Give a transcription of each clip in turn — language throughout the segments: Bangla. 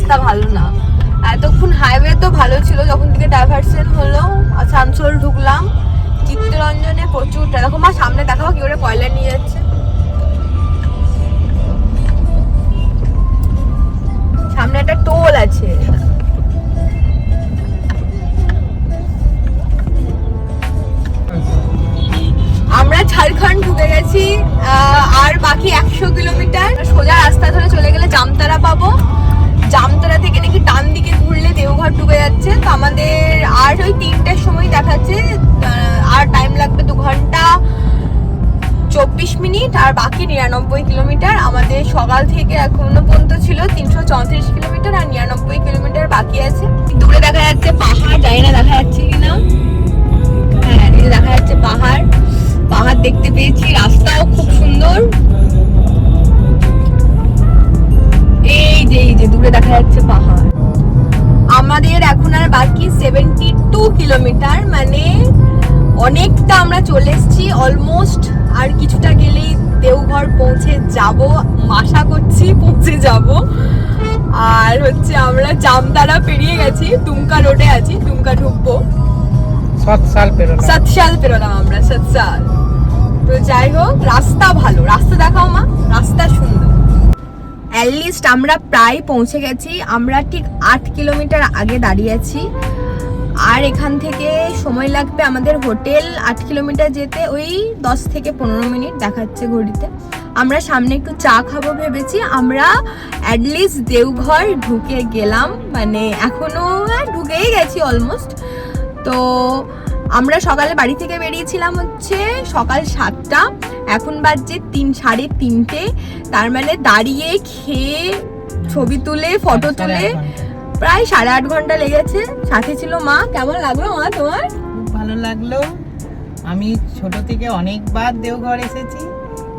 রাস্তা ভালো না। এতক্ষণ হাইওয়ে তো ভালো ছিল, যখন থেকে ডাইভারশন হলো আসানসোল ঢুকলাম, চিত্তরঞ্জনে প্রচুর দেখো মা, সামনে দেখাও কি করে কয়লা নিয়ে যাচ্ছে। সামনে একটা টোল আছে। আমরা ঝাড়খণ্ড ঢুকে গেছি, আর বাকি 100 কিলোমিটার। সোজা রাস্তা ধরে চলে গেলে জামতারা পাবো। জামতারা থেকে নাকি ডান দিকে ঘুরলে দেওঘর ঢুকে যাচ্ছে। তো আমাদের আর ওই 3টের সময় দেখাচ্ছে, আর টাইম লাগবে 2 ঘন্টা 24 মিনিট। আর বাকি 99 কিলোমিটার আমাদের সকাল থেকে এখনো পর্যন্ত ছিল 334 কিলোমিটার, আর 99 কিলোমিটার বাকি আছে। দূরে দেখা যাচ্ছে পাহাড়, জানি না দেখা যাচ্ছে কিনা। হ্যাঁ, এই দেখা যাচ্ছে পাহাড়, পাহাড় দেখতে পেয়েছি। রাস্তাও খুব সুন্দর। এই যে দূরে দেখা যাচ্ছে পাহাড়। আমাদের এখন আর বাকি 72 কিলোমিটার, মানে অনেকটা আমরা চলে এসেছি অলমোস্ট। আর কিছুটা গেলেই দেওঘর পৌঁছে যাব, আশা করছি পৌঁছে যাব। আর হচ্ছে আমরা জামতারা পেরিয়ে গেছি, টুমকা রোডে আছি, টুমকা ঢুকবো। 7 সাল পেরোলাম আমরা 7 সাল। তো যাই হোক, রাস্তা ভালো। রাস্তা দেখাও মা, রাস্তা সুন্দর। অ্যাটলিস্ট আমরা প্রায় পৌঁছে গেছি। আমরা ঠিক 8 কিলোমিটার আগে দাঁড়িয়ে আছি। আর এখান থেকে সময় লাগবে আমাদের হোটেল 8 কিলোমিটার যেতে ওই 10 থেকে 15 মিনিট দেখাচ্ছে ঘড়িতে। আমরা সামনে একটু চা খাবো ভেবেছি। আমরা অ্যাটলিস্ট দেওঘর ঢুকে গেলাম, মানে এখনো ঢুকেই গেছি অলমোস্ট। তো আমরা সকালে বাড়ি থেকে বেরিয়েছিলাম হচ্ছে সকাল 7টা, এখন বাজছে 3:30। তার মানে দাঁড়িয়ে খেয়ে ছবি তুলে ফটো তুলে প্রায় 8.5 ঘন্টা লেগেছে। সাথে ছিল মা। কেমন লাগলো মা তোমার? খুব ভালো লাগলো। আমি ছোট থেকে অনেকবার দেওঘর এসেছি,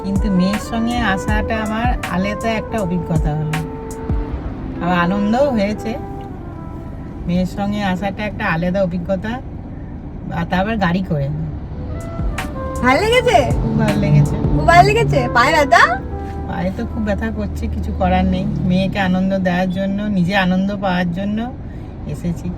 কিন্তু মেয়ের সঙ্গে আসাটা আমার আলাদা একটা অভিজ্ঞতা হলো। আবার আনন্দও হয়েছে। মেয়ের সঙ্গে আসাটা একটা আলাদা অভিজ্ঞতা, আর তারপর গাড়ি করে। ভালো লেগেছে? খুব ভালো লেগেছে। খুব ভালো লেগেছে। পায়ে ব্যথা? পায়ে তো খুব ব্যথা করছে, কিছু করার নেই। মেয়েকে আনন্দ দেওয়ার জন্য, নিজে আনন্দ পাওয়ার জন্য এসেছি।